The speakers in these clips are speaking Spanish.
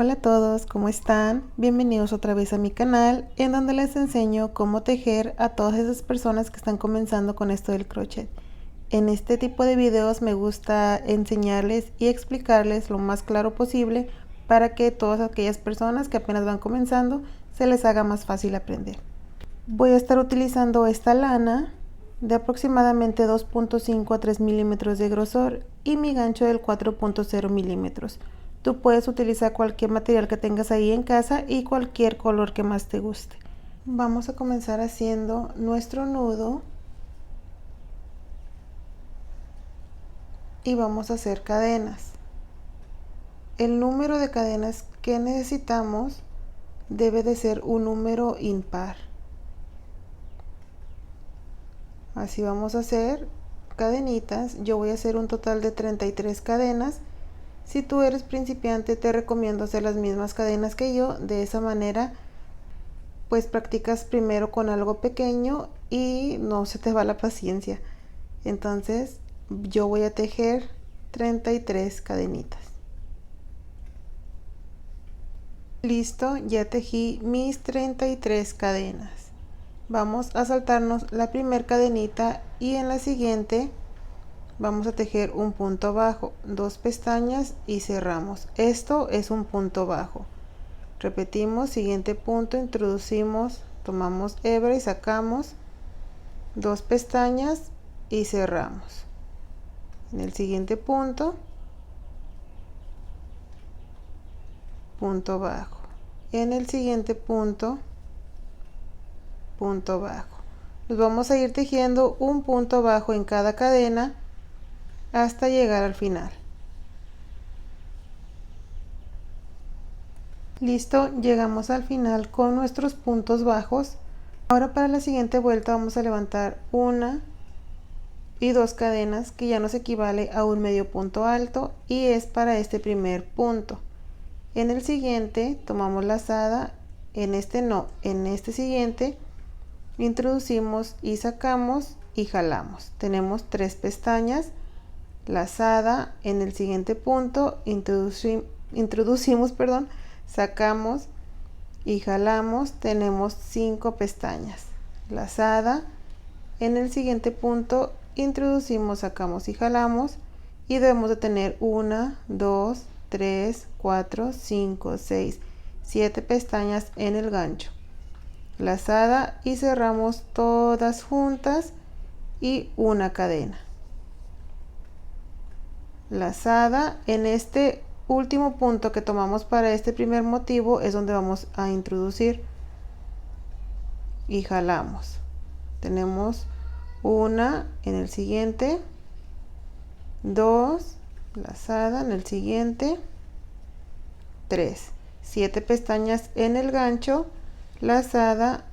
Hola a todos, ¿cómo están? Bienvenidos otra vez a mi canal, en donde les enseño cómo tejer a todas esas personas que están comenzando con esto del crochet. En este tipo de videos me gusta enseñarles y explicarles lo más claro posible para que todas aquellas personas que apenas van comenzando se les haga más fácil aprender. Voy a estar utilizando esta lana de aproximadamente 2.5 a 3 milímetros de grosor y mi gancho del 4.0 milímetros. Tú puedes utilizar cualquier material que tengas ahí en casa y cualquier color que más te guste. Vamos a comenzar haciendo nuestro nudo y vamos a hacer cadenas. El número de cadenas que necesitamos debe de ser un número impar. Así vamos a hacer cadenitas. Yo voy a hacer un total de 33 cadenas. Si tú eres principiante, te recomiendo hacer las mismas cadenas que yo. De esa manera pues practicas primero con algo pequeño y no se te va la paciencia. Entonces yo voy a tejer 33 cadenitas. Listo, ya tejí mis 33 cadenas. Vamos a saltarnos la primera cadenita y en la siguiente vamos a tejer un punto bajo, 2 pestañas y cerramos. Esto es un punto bajo. Repetimos, siguiente punto, introducimos, tomamos hebra y sacamos 2 pestañas y cerramos. En el siguiente punto, punto bajo. En el siguiente punto, punto bajo. Nos vamos a ir tejiendo un punto bajo en cada cadena hasta llegar al final. Listo, llegamos al final con nuestros puntos bajos. Ahora para la siguiente vuelta vamos a levantar una y 2 cadenas, que ya nos equivale a un medio punto alto y es para este primer punto. En el siguiente tomamos lazada, en este no, en este siguiente introducimos y sacamos y jalamos. Tenemos 3 pestañas, lazada, en el siguiente punto introducimos, sacamos y jalamos. Tenemos 5 pestañas, lazada, en el siguiente punto introducimos, sacamos y jalamos y debemos de tener 1, 2, 3, 4, 5, 6, 7 pestañas en el gancho, lazada y cerramos todas juntas y una cadena, lazada. En este último punto que tomamos para este primer motivo es donde vamos a introducir y jalamos. Tenemos una en el siguiente, 2, lazada en el siguiente, 3, 7 pestañas en el gancho, lazada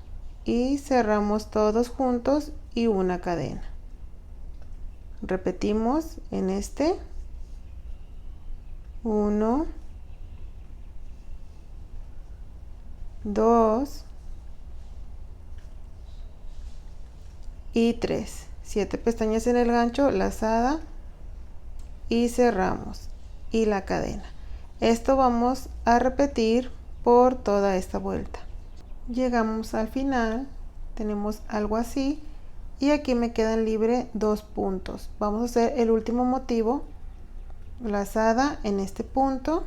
y cerramos todos juntos y una cadena. Repetimos en este 1, 2 y 3, 7 pestañas en el gancho, lazada y cerramos y la cadena. Esto vamos a repetir por toda esta vuelta. Llegamos al final, tenemos algo así y aquí me quedan libre 2 puntos. Vamos a hacer el último motivo, lazada en este punto,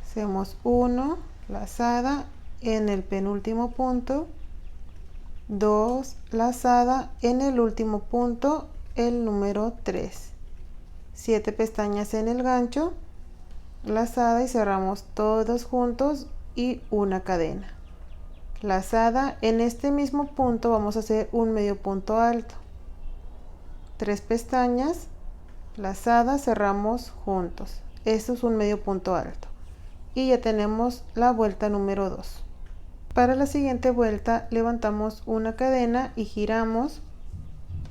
hacemos 1, lazada en el penúltimo punto, 2, lazada en el último punto, el número 3, 7 pestañas en el gancho, lazada y cerramos todos juntos y una cadena, lazada. En este mismo punto vamos a hacer un medio punto alto, 3 pestañas, lazada, cerramos juntos. Esto es un medio punto alto y ya tenemos la vuelta número 2. Para la siguiente vuelta levantamos una cadena y giramos.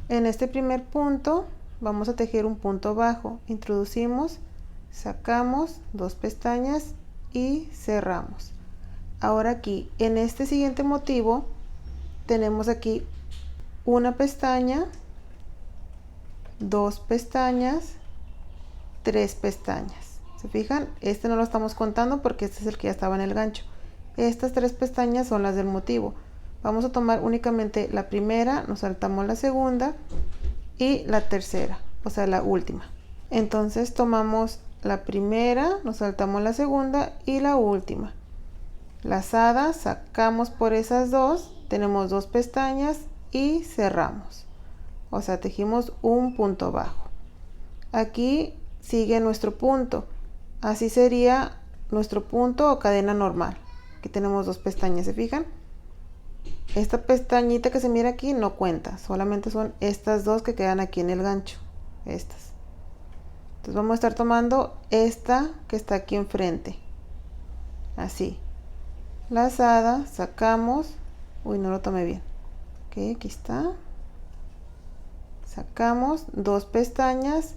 En este primer punto vamos a tejer un punto bajo, introducimos, sacamos 2 pestañas y cerramos. Ahora aquí en este siguiente motivo tenemos aquí una pestaña, 2 pestañas, 3 pestañas. ¿Se fijan? Este no lo estamos contando porque este es el que ya estaba en el gancho. Estas 3 pestañas son las del motivo. Vamos a tomar únicamente la primera, nos saltamos la segunda y la tercera, o sea, la última. Entonces tomamos la primera, nos saltamos la segunda y la última. Lazada, sacamos por esas dos, tenemos 2 pestañas y cerramos. O sea, tejimos un punto bajo. Aquí sigue nuestro punto. Así sería nuestro punto o cadena normal. Aquí tenemos 2 pestañas, ¿se fijan? Esta pestañita que se mira aquí no cuenta, solamente son estas 2 que quedan aquí en el gancho. Estas. Entonces vamos a estar tomando esta que está aquí enfrente. Así. Lazada, sacamos. Uy, no lo tomé bien. Ok, aquí está. Sacamos 2 pestañas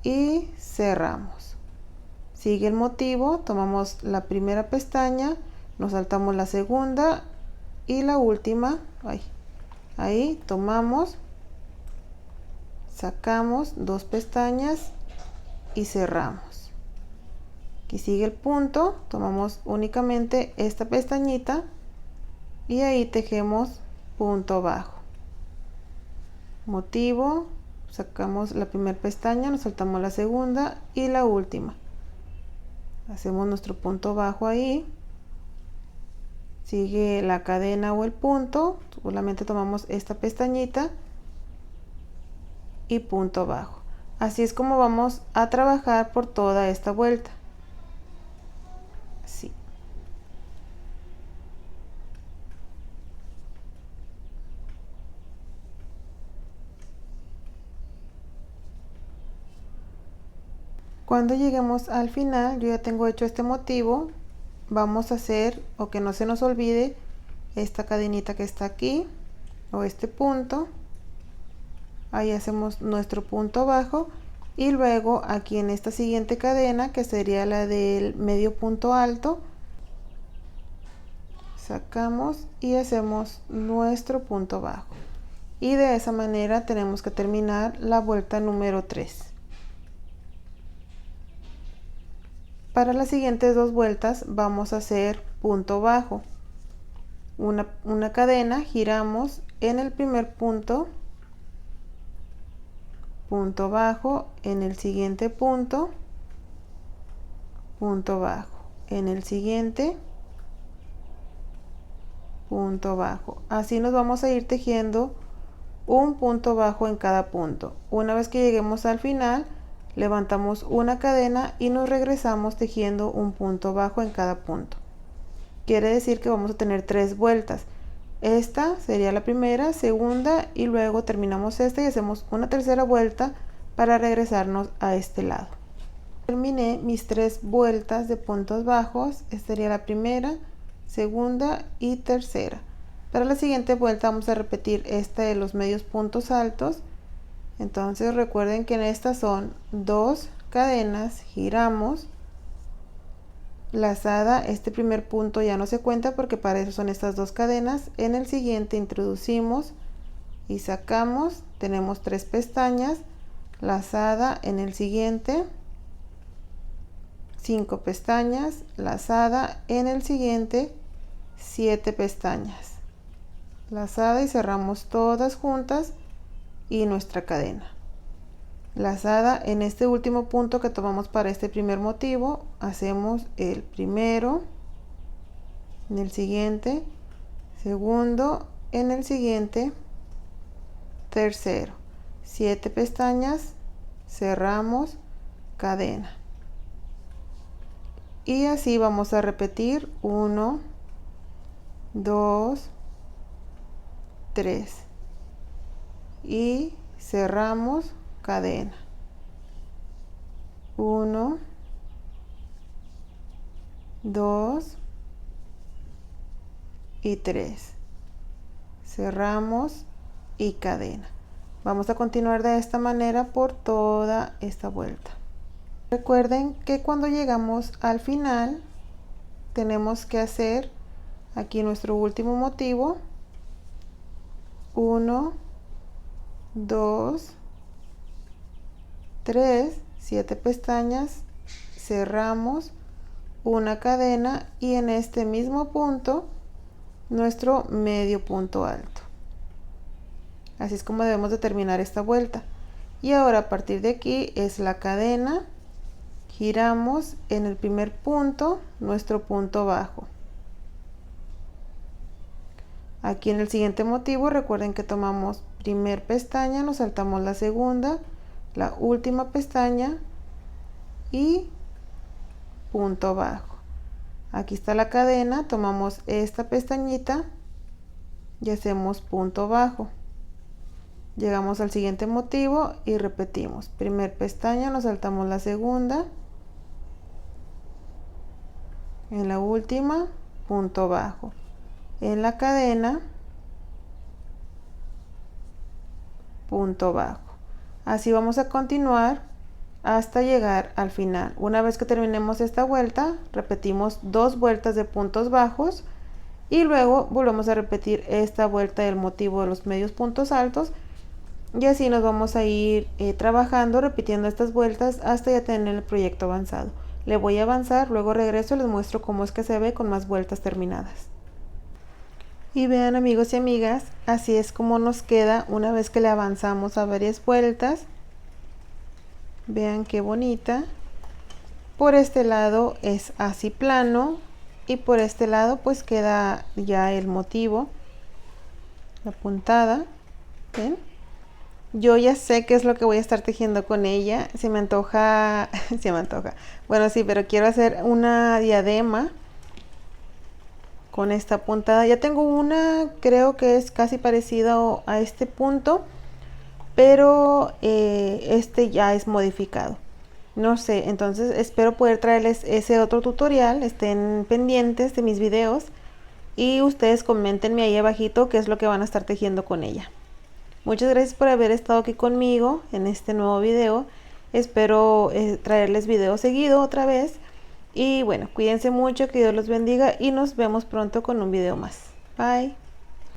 y cerramos. Sigue el motivo, tomamos la primera pestaña, nos saltamos la segunda y la última. Ahí tomamos, sacamos 2 pestañas y cerramos. Aquí sigue el punto, tomamos únicamente esta pestañita y ahí tejemos punto bajo. Motivo, sacamos la primera pestaña, nos saltamos la segunda y la última. Hacemos nuestro punto bajo ahí. Sigue la cadena o el punto, solamente tomamos esta pestañita y punto bajo. Así es como vamos a trabajar por toda esta vuelta. Así. Cuando lleguemos al final, yo ya tengo hecho este motivo. Vamos a hacer, o que no se nos olvide, esta cadenita que está aquí o este punto. Ahí hacemos nuestro punto bajo y luego aquí en esta siguiente cadena, que sería la del medio punto alto, sacamos y hacemos nuestro punto bajo, y de esa manera tenemos que terminar la vuelta número 3. Para las siguientes 2 vueltas vamos a hacer punto bajo, una cadena, giramos en el primer punto, punto bajo, en el siguiente punto, punto bajo, en el siguiente, punto bajo. Así nos vamos a ir tejiendo un punto bajo en cada punto. Una vez que lleguemos al final, levantamos una cadena y nos regresamos tejiendo un punto bajo en cada punto. Quiere decir que vamos a tener 3 vueltas. Esta sería la primera, segunda y luego terminamos esta y hacemos una tercera vuelta para regresarnos a este lado. Terminé mis 3 vueltas de puntos bajos. Esta sería la primera, segunda y tercera. Para la siguiente vuelta vamos a repetir esta de los medios puntos altos. Entonces recuerden que en esta son 2 cadenas, giramos, lazada, este primer punto ya no se cuenta porque para eso son estas 2 cadenas. En el siguiente introducimos y sacamos, tenemos 3 pestañas, lazada en el siguiente, 5 pestañas, lazada en el siguiente, 7 pestañas, lazada y cerramos todas juntas y nuestra cadena. Lazada en este último punto que tomamos para este primer motivo, hacemos el primero, en el siguiente, segundo, en el siguiente, tercero, 7 pestañas, cerramos, cadena. Y así vamos a repetir 1, 2, 3 y cerramos, cadena. 1, 2 y 3. Cerramos y cadena. Vamos a continuar de esta manera por toda esta vuelta. Recuerden que cuando llegamos al final tenemos que hacer aquí nuestro último motivo. 1, 2, 3, 7 pestañas, cerramos una cadena y en este mismo punto nuestro medio punto alto. Así es como debemos de terminar esta vuelta. Y ahora a partir de aquí es la cadena, giramos en el primer punto nuestro punto bajo. Aquí en el siguiente motivo recuerden que tomamos primer pestaña, nos saltamos la segunda, la última pestaña y punto bajo. Aquí está la cadena, tomamos esta pestañita y hacemos punto bajo. Llegamos al siguiente motivo y repetimos. Primer pestaña, nos saltamos la segunda, en la última punto bajo. En la cadena punto bajo. Así vamos a continuar hasta llegar al final. Una vez que terminemos esta vuelta, repetimos 2 vueltas de puntos bajos y luego volvemos a repetir esta vuelta del motivo de los medios puntos altos y así nos vamos a ir trabajando, repitiendo estas vueltas hasta ya tener el proyecto avanzado. Le voy a avanzar, luego regreso y les muestro cómo es que se ve con más vueltas terminadas. Y vean, amigos y amigas, así es como nos queda una vez que le avanzamos a varias vueltas. Vean qué bonita. Por este lado es así plano y por este lado pues queda ya el motivo, la puntada. ¿Ven? Yo ya sé qué es lo que voy a estar tejiendo con ella. Se me antoja, se me antoja. Bueno, sí, pero quiero hacer una diadema con esta puntada. Ya tengo una, creo que es casi parecida a este punto, pero este ya es modificado. No sé, entonces espero poder traerles ese otro tutorial. Estén pendientes de mis videos y ustedes coméntenme ahí abajito qué es lo que van a estar tejiendo con ella. Muchas gracias por haber estado aquí conmigo en este nuevo video. Espero traerles video seguido otra vez. Y bueno, cuídense mucho, que Dios los bendiga y nos vemos pronto con un video más. Bye.